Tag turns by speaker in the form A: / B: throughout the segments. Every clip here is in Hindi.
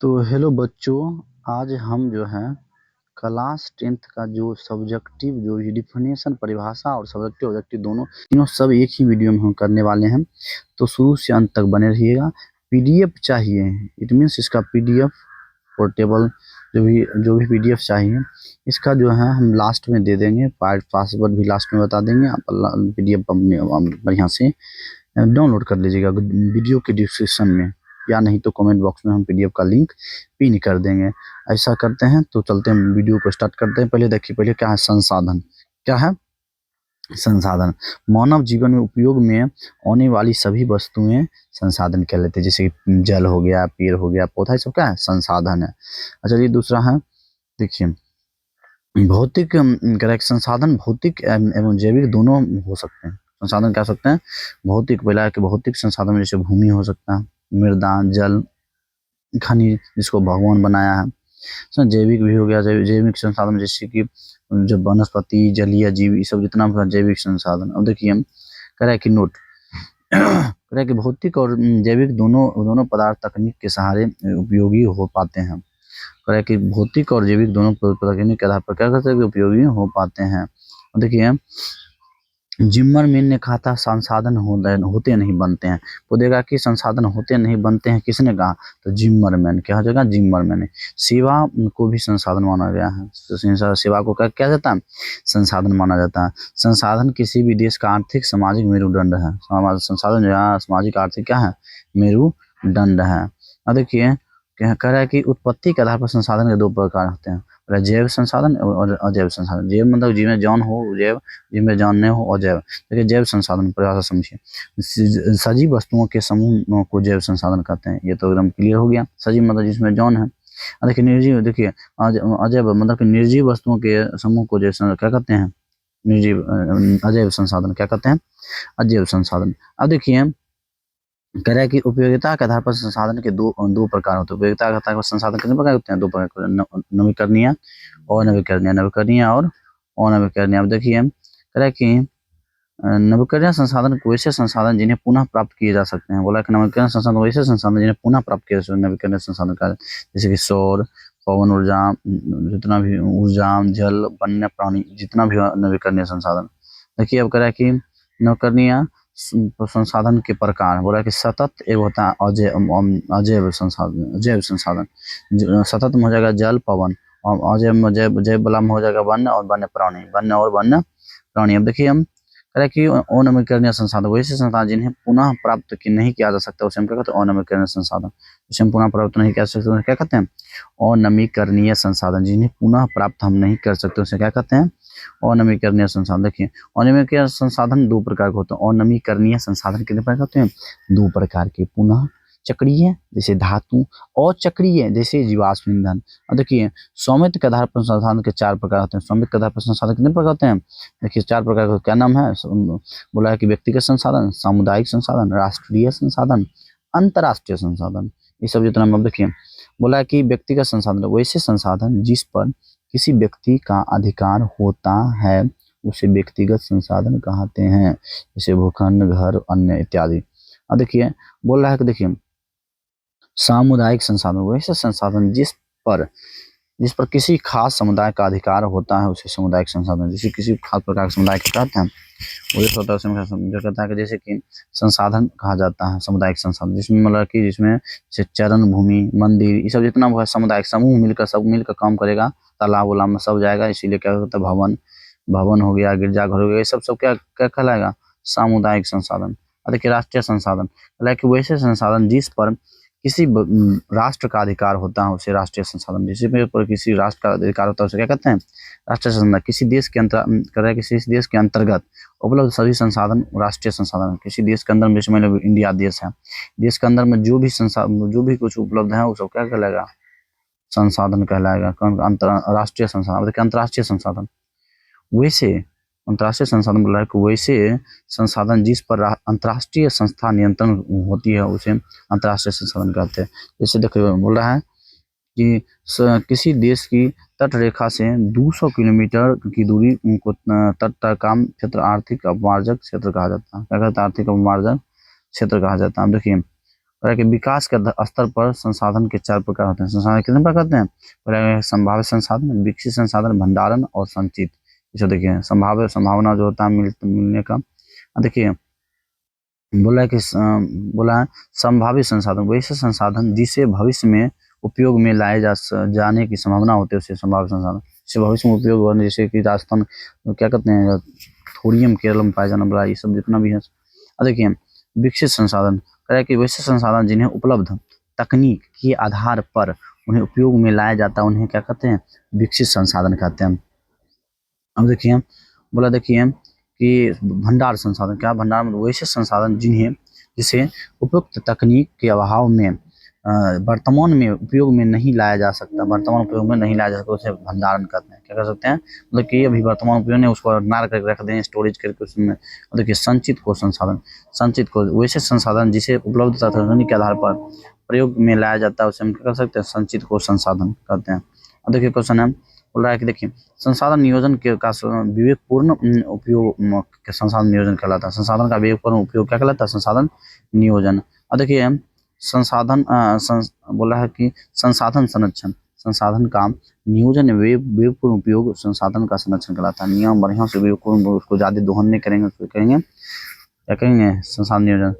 A: तो हेलो बच्चों, आज हम जो है क्लास 10th का जो सब्जेक्टिव जो डिफिनेशन परिभाषा और सब्जेक्टिव ऑब्जेक्टिव दोनों तीनों सब एक ही वीडियो में हम करने वाले हैं। तो शुरू से अंत तक बने रहिएगा। पीडीएफ चाहिए, इट मीन्स इसका पीडीएफ पोर्टेबल जो भी पीडीएफ चाहिए इसका जो है हम लास्ट में दे देंगे। पासवर्ड भी लास्ट में बता देंगे। आप पीडीएफ बढ़िया से डाउनलोड कर लीजिएगा वीडियो के डिस्क्रिप्शन में, या नहीं तो कमेंट बॉक्स में हम पीडीएफ का लिंक पिन कर देंगे। ऐसा करते हैं तो चलते हैं वीडियो को स्टार्ट करते हैं। पहले देखिए, पहले क्या है संसाधन। क्या है संसाधन? मानव जीवन में उपयोग में आने वाली सभी वस्तुएं संसाधन कहलाते हैं। जैसे कि जल हो गया, पेड़ हो गया, पौधा, सब क्या है? संसाधन है। अच्छा, ये दूसरा है, देखिए भौतिक संसाधन भौतिक एवं जैविक दोनों हो सकते हैं। संसाधन क्या सकते हैं? भौतिक, पहला है कि भौतिक संसाधन जैसे भूमि हो सकता है, मृदा, जल, खनिज जिसको भगवान बनाया है। जैविक भी हो गया, जैविक संसाधन जैसे कि जो वनस्पति, जलीय जीव, ये सब जितना भी जैविक संसाधन। अब देखिए हम कह रहे हैं कि नोट कह रहे हैं कि भौतिक और जैविक दोनों पदार्थ तकनीक के सहारे उपयोगी हो पाते हैं। कह रहे हैं कि भौतिक और जैविक दोनों तकनीक के आधार पर क्या करते हैं कि उपयोगी हो पाते हैं। देखिए जिम्मरमैन ने कहा था संसाधन होते नहीं बनते हैं। वो देखा कि संसाधन होते नहीं बनते हैं, किसने कहा? तो जिम्मरमैन। क्या हो जाएगा? जिम्मरमैन ने। सेवा को भी संसाधन माना गया है। तो सेवा को क्या जाता है? संसाधन माना जाता है। संसाधन किसी भी देश का आर्थिक सामाजिक मेरुदंड है। संसाधन जो है सामाजिक आर्थिक क्या है? मेरुदंड है। अब देखिए कह रहा है कि उत्पत्ति के आधार पर संसाधन के दो प्रकार होते हैं, जैव संसाधन और अजैव संसाधन। जैव मतलब जिसमें जान हो, जैव जिसमें जान नहीं हो, अजैव। देखिए जैव संसाधन परिभाषा समझिए। सजीव वस्तुओं के समूह को जैव संसाधन कहते हैं। ये तो एकदम क्लियर हो गया। सजीव मतलब जिसमें जान है। देखिए निर्जीव, देखिए अजैव मतलब कि निर्जीव वस्तुओं के समूह को जैव क्या कहते हैं? निर्जीव अजैव संसाधन क्या कहते हैं? अजैव संसाधन। अब देखिए कह रहा है कि उपयोगिता के आधार पर संसाधन के दो प्रकार होते हैं। उपयोगिता के आधार पर संसाधन कितने प्रकार होते हैं? दो प्रकार, नवीकरणीय और नवीकरणीय। नवीकरणीय और अनवीकरणीय। अब देखिए कह रहा है कि नवीकरणीय संसाधन वैसे संसाधन जिन्हें पुनः प्राप्त किए जा सकते हैं। बोला कि नवीकरणीय संसाधन वैसे संसाधन जिन्हें पुनः प्राप्त किए जा सकते हैं, नवीकरणीय संसाधन का। जैसे कि सौर, पवन ऊर्जा, जितना भी ऊर्जा, जल, वन्य प्राणी, जितना भी नवीकरणीय संसाधन। देखिए अब कह रहा है कि नवीकरणीय संसाधन के प्रकार। बोला कि सतत एक होता है अजैव संसाधन। जैव संसाधन सतत में हो जाएगा जल, पवन, और अजैव में जैव वाला में हो जाएगा वन्य और वन्य प्राणी। वन्य प्राणी। अब देखिए हम कह रहे हैं कि अनवीकरणीय संसाधन वैसे संसाधन जिन्हें पुनः प्राप्त नहीं किया जा सकता, उसे हम क्या कहते हैं? अनवीकरणीय संसाधन। जिसे हम पुनः प्राप्त नहीं किया सकते क्या कहते हैं? अनवीकरणीय संसाधन। जिन्हें पुनः प्राप्त हम नहीं कर सकते उसे क्या कहते हैं? अनवीकरणीय संसाधन। देखिए अनवीकरणीय संसाधन दो प्रकार के होते हैं। अनवीकरणीय संसाधन कितने प्रकार होते हैं? दो प्रकार के। पुनः चक्रीय जैसे धातु, और चक्रीय जैसे जीवाश्म ईंधन। और देखिए स्वामित्व के आधार पर संसाधन के चार प्रकार होते हैं। स्वामित्व के आधार पर संसाधन कितने प्रकार होते हैं? देखिए चार प्रकार का। क्या नाम है? बोला है कि व्यक्तिगत संसाधन, सामुदायिक संसाधन, राष्ट्रीय संसाधन, अंतर्राष्ट्रीय संसाधन। ये सब जितना मतलब देखिए बोला है कि व्यक्तिगत संसाधन वैसे संसाधन जिस पर किसी व्यक्ति का अधिकार होता है उसे व्यक्तिगत संसाधन कहते हैं। जैसे भूखंड, घर, अन्य इत्यादि। अब देखिए बोल रहा है कि देखिए सामुदायिक संसाधन वैसे संसाधन जिस पर किसी खास समुदाय का अधिकार होता है उसे सामुदायिक संसाधन। जैसे किसी खास प्रकार के समुदाय के कहते हैं वो होता है जो कहता है कि जैसे कि संसाधन कहा जाता है सामुदायिक संसाधन, जिसमें मतलब कि जिसमें जैसे चरण भूमि, मंदिर, ये सब जितना है सामुदायिक समूह मिलकर सब मिलकर काम करेगा। तालाब उलाब में सब जाएगा, इसीलिए क्या होता है? भवन हो गया, गिरजाघर हो गया, ये सब क्या क्या कहलाएगा? सामुदायिक संसाधन। देखिए राष्ट्रीय संसाधन, लाइक वैसे संसाधन जिस पर किसी राष्ट्र का अधिकार होता है उसे राष्ट्रीय संसाधन। जिसमें पर किसी राष्ट्र का अधिकार होता है उसे क्या कहते हैं? राष्ट्रीय संसाधन। किसी देश के किसी देश के अंतर्गत उपलब्ध सभी संसाधन राष्ट्रीय संसाधन। किसी देश के अंदर में, जैसे मान इंडिया देश है, देश के अंदर में जो भी कुछ उपलब्ध है वो सब क्या कहलाएगा? संसाधन कहलाएगा। राष्ट्रीय संसाधन। देखिए अंतर्राष्ट्रीय संसाधन वैसे अंतर्राष्ट्रीय संसाधन बोला है कि वैसे संसाधन जिस पर अंतर्राष्ट्रीय संस्था नियंत्रण होती है उसे अंतर्राष्ट्रीय संसाधन कहते हैं। जैसे देखिए बोल रहा है कि किसी देश की तट रेखा से 200 किलोमीटर की दूरी को तट का क्षेत्र आर्थिक अपमार्जक क्षेत्र कहा जाता है। क्या कहता है? आर्थिक अपमार्जक क्षेत्र कहा जाता है। देखिए बोला कि विकास के स्तर पर संसाधन के 4 प्रकार होते हैं। संसाधन कितने प्रकार होते हैं? बोला संभावित संसाधन, विकसित संसाधन, भंडारण और संचित। इसे देखिए संभावना जो होता है मिलने का। देखिए बोला है कि बोला है संभावित संसाधन वैसे संसाधन जिसे भविष्य में उपयोग में लाए जाने की संभावना होती है, उसे संभावित संसाधन। जिसे भविष्य में उपयोग होने, जैसे कि राजस्थान क्या कहते हैं, थोरियम केरल में पाया जाने वाला, ये सब जितना भी है। देखिए विकसित संसाधन कह रहा है कि वैसे संसाधन जिन्हें उपलब्ध तकनीक के आधार पर उन्हें उपयोग में लाया जाता है, उन्हें क्या कहते हैं? विकसित संसाधन कहते हैं। अब देखिए बोला देखिए कि भंडार संसाधन, क्या भंडार में वैसे संसाधन जिसे उपयुक्त तकनीक के अभाव में वर्तमान में उपयोग में नहीं लाया जा सकता, उसे भंडारण कहते हैं। क्या कर सकते हैं? मतलब कि अभी वर्तमान उपयोग में उसको नार करके रख दें, स्टोरेज करके उसमें। देखिए संचित को संसाधन, संचित को वैसे संसाधन जिसे उपलब्ध तकनीक के आधार पर प्रयोग में लाया जाता है, उसे हम क्या कर सकते हैं? संचित को संसाधन कहते हैं। अब देखिए क्वेश्चन है, बोल रहा है कि देखिए संसाधन नियोजन का विवेकपूर्ण उपयोग के संसाधन नियोजन कहलाता है। संसाधन का विवेकपूर्ण उपयोग क्या कहलाता है? संसाधन नियोजन। अब देखिए संसाधन बोला है कि संसाधन संरक्षण, संसाधन का नियोजन विवेकपूर्ण उपयोग संसाधन का संरक्षण कहलाता है। नियम बढ़िया से विवेकपूर्ण, उसको ज्यादा दोहन नहीं करेंगे, उसको कहेंगे क्या कहेंगे? संसाधन नियोजन।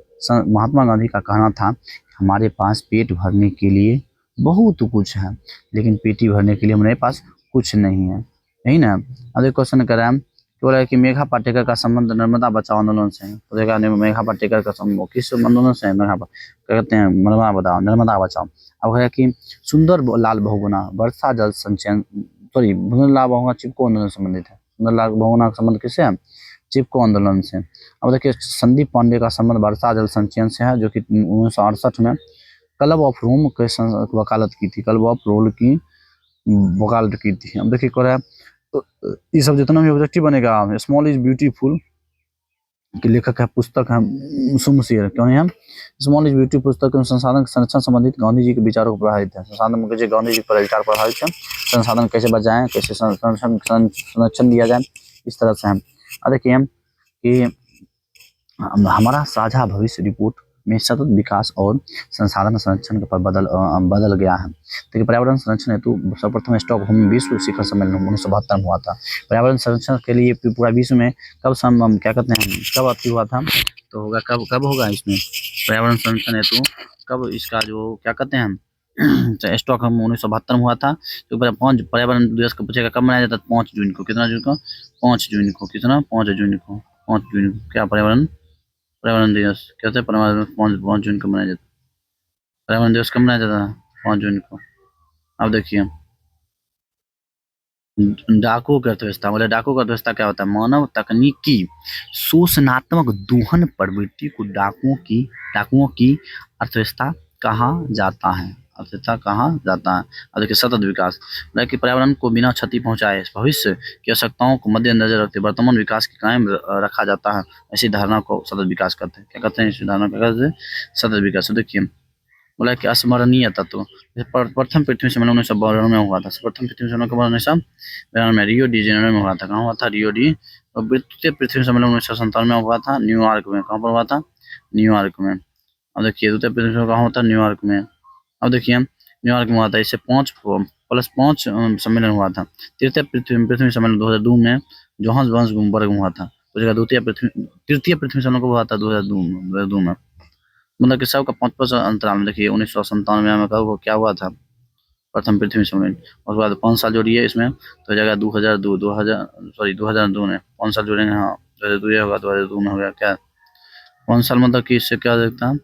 A: महात्मा गांधी का कहना था हमारे पास पेट भरने के लिए बहुत कुछ है, लेकिन पेटी भरने के लिए हमारे पास कुछ नहीं है, यही ना। अब एक क्वेश्चन कर रहा है कि बोला है कि मेघा पाटेकर का संबंध नर्मदा बचाओ आंदोलन से है। तो देखा मेघा पाटेकर का संबंध किस आंदोलन से है? क्या कहते हैं? नर्मदा बचाओ। अब है कि सुंदर लाल बहुगुणा वर्षा जल संचयन, सॉरी सुंदर लाल बहुगुणा चिपको आंदोलन से संबंधित है। सुंदर लाल बहुगुणा का संबंध किससे है? चिपको आंदोलन से। अब देखिए संदीप पांडे का संबंध वर्षा जल संचयन से है, जो कि 1968 में क्लब ऑफ रोम के वकालत की थी, क्लब ऑफ रोल की वकालत की थी। अब देखिए कह रहा है तो ये सब जितना भी ऑब्जेक्टिव बनेगा, स्मॉल इज ब्यूटीफुल के लेखक है, पुस्तक है सुमशेर, क्यों है? स्मॉल इज ब्यूटी पुस्तक में संसाधन संरक्षण संबंधित गांधी जी के विचारों को प्रभावित है। संसाधन मुझे गांधी जी पर विचार प्रभावित है, संसाधन कैसे बचाएं, कैसे संरक्षण दिया जाए, इस तरह से हम देखिए कि हमारा साझा भविष्य रिपोर्ट में सतत विकास और संसाधन संरक्षण पर बदल गया है। देखिए पर्यावरण संरक्षण हेतु सर्वप्रथम स्टॉकहोम विश्व शिखर सम्मेलन 1972 में हुआ था। पर्यावरण संरक्षण के लिए पूरा विश्व में कब क्या कहते हैं, कब अति हुआ था? तो होगा कब होगा इसमें पर्यावरण संरक्षण हेतु, कब इसका जो क्या कहते हैं स्टॉकहोम 1972 में हुआ था। तो पर्यावरण दिवस का पूछेगा कब मनाया जाता है? 5 जून को। कितना जून को? 5 जून को। कितना? 5 जून को। 5 जून को क्या पर्यावरण दिवस कहते हैं? पर्यावरण दिवस 5 जून को मनाया जाता है। पर्यावरण दिवस कब मनाया जाता है? 5 जून को। अब देखिए डाकू की अर्थव्यवस्था, बोले डाकू की अर्थव्यवस्था क्या होता है? मानव तकनीक की शोषणात्मक दोहन प्रवृत्ति को डाकुओं की अर्थव्यवस्था कहा जाता है। अर्थव्यवस्था कहा जाता है। अब देखिए सतत विकास, कि पर्यावरण को बिना क्षति पहुंचाए भविष्य की आवश्यकताओं को मद्देनजर रखते वर्तमान विकास की कायम रखा जाता है, ऐसी धारणा को सतत विकास कहते हैं। क्या कहते हैं? इस धारणा को क्या कहते हैं? सतत विकास। देखिए बोला कि अस्मरणीय तत्व, प्रथम पृथ्वी सम्मेलन 1992 में हुआ था। प्रथम पृथ्वी सम्मेलन कब? 1992 में रियो डी जेनेरो में हुआ था। कहाँ हुआ था? Rio de. और द्वितीय पृथ्वी सम्मेलन 1997 में हुआ था, न्यूयॉर्क में। कहाँ पर हुआ था? न्यूयॉर्क में। अब देखिए द्वितीय पृथ्वी सम्मेलन कहाँ होता है? न्यूयॉर्क में। अब देखिए न्यूयॉर्क में हुआ था, इससे 5+5 सम्मेलन हुआ था। तृतीय पृथ्वी सम्मेलन 2002 में जोहान्सबर्ग में हुआ था। तृतीय पृथ्वी सम्मेलन कब हुआ था? 2002 में। मतलब कि सबका 5-5 अंतराल में। देखिए 1997 में कब क्या हुआ था? प्रथम पृथ्वी सम्मेलन। उसके बाद 5 साल जोड़िए इसमें तो जगह 2002 में 5 साल जोड़ेंगे। हाँ 2002 होगा, 2002 में हो गया क्या? 5 साल मतलब कि इससे क्या देखता है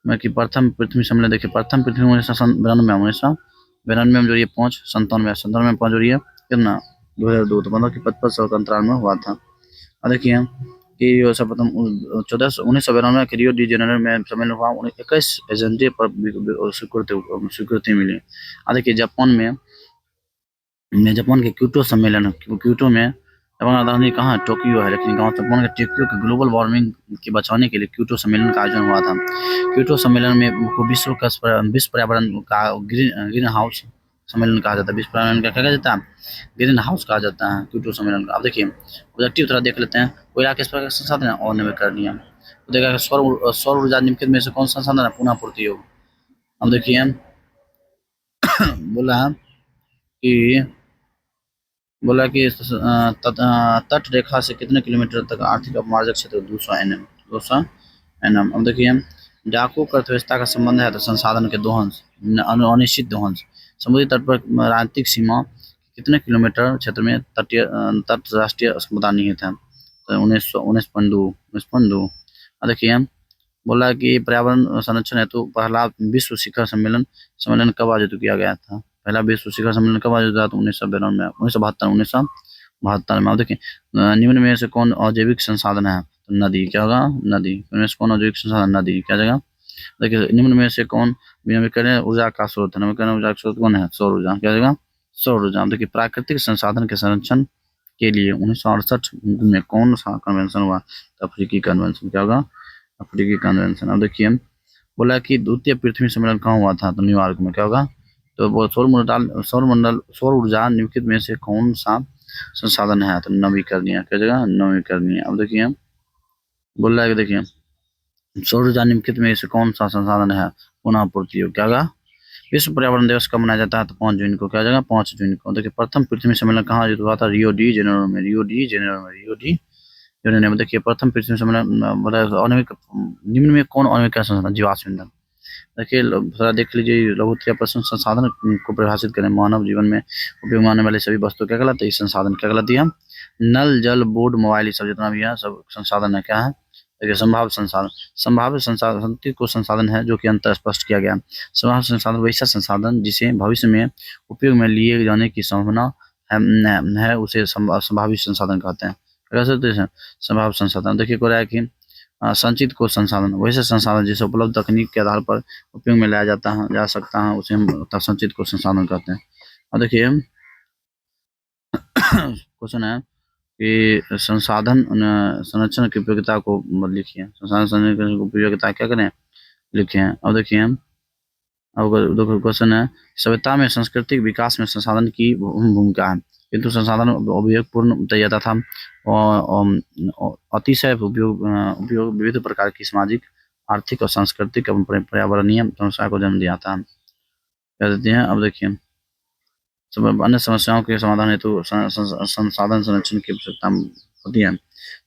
A: मैं कि प्रथम पृथ्वी सम्मेलन, देखिए प्रथम पृथ्वी 1992 में जोड़िए 5, 97 में 5 जोड़िए कितना? 2002। तो मतलब कि 55 साल का अंतराल में हुआ था। और देखिए कि सर्वप्रथम 1992 के रियो डी जेनेरो में सम्मेलन हुआ। 21 एजेंडे पर स्वीकृति मिली। देखिए जापान के क्योटो सम्मेलन, क्योटो में जापान राजधानी कहाँ? टोक्यो है, लेकिन जापान के टोक्यो के ग्लोबल वार्मिंग के बचाने के लिए क्योटो सम्मेलन का आयोजन हुआ था। क्योटो सम्मेलन में विश्व पर्यावरण का ग्रीन हाउस सम्मेलन कहा जाता है। विश्व पर्यावरण का क्या कहा जाता है? ग्रीन हाउस कहा जाता है क्योटो सम्मेलन का। अब देखिए ऑब्जेक्टिव थोड़ा देख लेते हैं। कोयला किस प्रकार का संसाधन है? और नवीकरणीय। तो देखा सौर ऊर्जा निम्नलिखित में से कौन सा संसाधन है? पुनः पूर्ति योग। अब देखिए बोला कि तट रेखा से कितने किलोमीटर तक आर्थिक अपमार्जक क्षेत्र? 200 एनएम। 200 एनएम। अब देखिए डाकू की अर्थव्यवस्था का संबंध है तो संसाधन के दोहन अनिश्चित दोहन। समुद्री तट पर राजनीतिक सीमा कितने किलोमीटर क्षेत्र में तट राष्ट्रीय समुदाय निहित है? तो 19.2। अब देखिए बोला कि पर्यावरण संरक्षण हेतु पहला विश्व शिखर सम्मेलन कब आयोजित किया गया था? पहला विश्व शिखर सम्मेलन कब आयोजित हुआ था? 1972 में। अब देखिए निम्न में से कौन अजैविक संसाधन है? तो नदी। क्या होगा? नदी। इनमें से कौन अजैविक संसाधन? नदी। क्या जगह? देखिए निम्न में से कौन नवीकरणीय ऊर्जा का स्रोत है? नवीकरणीय ऊर्जा का स्रोत कौन है? सौर ऊर्जा। क्या जगह? सौर ऊर्जा। देखिए प्राकृतिक संसाधन के संरक्षण के लिए 1968 में कौन सा कन्वेंशन हुआ? अफ्रीकी कन्वेंशन। क्या होगा? अफ्रीकी कन्वेंशन। अब देखिए बोला कि द्वितीय पृथ्वी सम्मेलन कहाँ हुआ था? तो न्यूयॉर्क में। क्या होगा? तो वो सौर ऊर्जा निम्नलिखित में से कौन सा संसाधन है? तो नवीकरणीय। क्या जगह? नवीकरणीय। अब देखिए बोल रहा है कि देखिए सौर ऊर्जा निम्नलिखित में से कौन सा संसाधन है? पुनः पूर्ति योग। क्या होगा? विश्व पर्यावरण दिवस कब मनाया जाता है? तो 5 जून को। क्या जगह? 5 जून को। देखिए प्रथम पृथ्वी सम्मेलन कहाँ आयोजित हुआ था? रियो डी जेनेरो में। देखिए प्रथम पृथ्वी सम्मेलन आणविक निम्न में कौन आणविक संसाधन? जीवाश्म ईंधन। देखिए थोड़ा देख लीजिए लघुत्तरीय प्रश्न संसाधन को परिभाषित करें। मानव जीवन में उपयोग में आने वाले सभी वस्तु क्या कहलाते हैं? संसाधन। क्या कहलाती है? नल जल बोर्ड मोबाइल ये सब जितना भी है सब संसाधन है। क्या है? देखिए संभाव्य संसाधन को संसाधन है जो कि अंतर स्पष्ट किया गया। संभाव्य संसाधन वैसा संसाधन जिसे भविष्य में उपयोग में लिए जाने की संभावना है उसे संभावित संसाधन कहते हैं। कह सकते हैं संभाव्य संसाधन। देखिए को रहा है कि संचित को संसाधन वैसे संसाधन जिसे उपलब्ध तकनीक के आधार पर उपयोग में लाया जा सकता है उसे हम संचित को संसाधन कहते हैं। और देखिए क्वेश्चन है कि संसाधन संरक्षण की उपयोगिता को लिखिए। संसाधन संरक्षण की उपयोगिता क्या करें? लिखे। अब देखिए अब क्वेश्चन है सभ्यता में सांस्कृतिक विकास में संसाधन की भूमिका है किंतु संसाधन उपयोगपूर्ण तथा अतिशय उपयोग विविध प्रकार की सामाजिक आर्थिक और सांस्कृतिक एवं पर्यावरणीय समस्या को जन्म दिया था। कह देते हैं। अब देखिए अन्य समस्याओं के समाधान हेतु संसाधन संरक्षण की आवश्यकता होती है।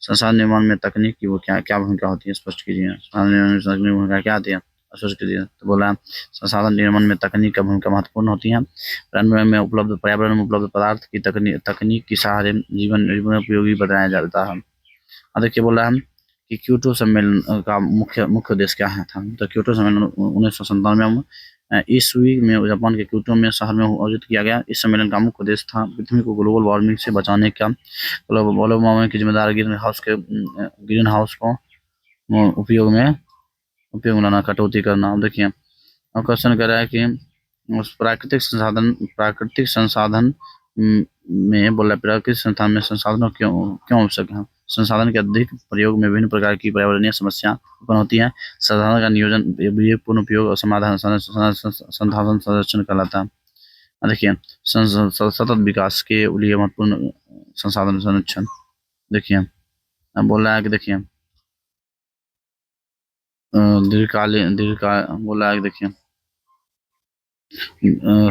A: संसाधन निर्माण में तकनीक की वो क्या भूमिका होती है? स्पष्ट कीजिए। संसाधन निर्माण में तकनीक की भूमिका क्या आती है? स्पष्ट कीजिए। तो बोला संसाधन निर्माण में तकनीक का भूमिका महत्वपूर्ण होती है। पर्यावरण में उपलब्ध पदार्थ की तकनीक के सहारे जीवन उपयोगी बनाया जाता है। देखिए बोला है कि क्योटो सम्मेलन का मुख्य उद्देश्य क्या है था? तो क्योटो सम्मेलन 1997 में ईस्वी में जापान के क्योटो में शहर में आयोजित किया गया। इस सम्मेलन का मुख्य उद्देश्य था पृथ्वी को ग्लोबल वार्मिंग से बचाने का ग्लोबल वार्मिंग की जिम्मेदार ग्रीन हाउस को उपयोग में लाना कटौती करना। अब देखिए अब क्वेश्चन कर रहा है कि प्राकृतिक संसाधन में बोला प्राकृतिक संसाधन में संसाधनों क्यों आवश्यक है? संसाधन के अधिक प्रयोग में विभिन्न प्रकार की पर्यावरणीय समस्या उत्पन्न होती है। संसाधन का नियोजन विवेकपूर्ण उपयोग और समाधान संसाधन संरक्षण कहलाता है। देखिए सतत विकास के लिए महत्वपूर्ण संसाधन संरक्षण। देखिए अब बोल रहा है कि देखिए दीर्घकाल बोला है कि देखिए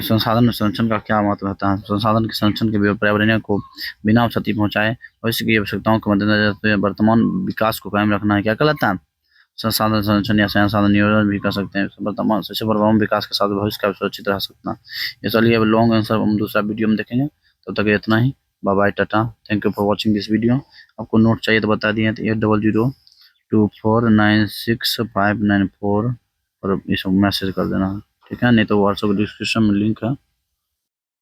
A: संसाधन संरक्षण का क्या महत्व रहता है? संसाधन के संरक्षण के पर्यावरण को बिना क्षति पहुंचाए भविष्य की आवश्यकताओं को मद्देनजर रखते हुए वर्तमान विकास को कायम रखना है। क्या कहलाता है? संसाधन संरक्षण या संसाधन नियोजन भी कर सकते हैं। वर्तमान विकास के साथ भविष्य का सुरक्षित रह सकता। ये चलिए अब लॉन्ग आंसर हम दूसरा वीडियो में देखेंगे। तब तक इतना ही। Bye bye tata. Thank you for watching this video. आपको नोट चाहिए तो बता दिए तो 8002496594 पर इस मैसेज कर देना। ठीक है नहीं तो व्हाट्सएप डिस्क्रिप्शन में लिंक है।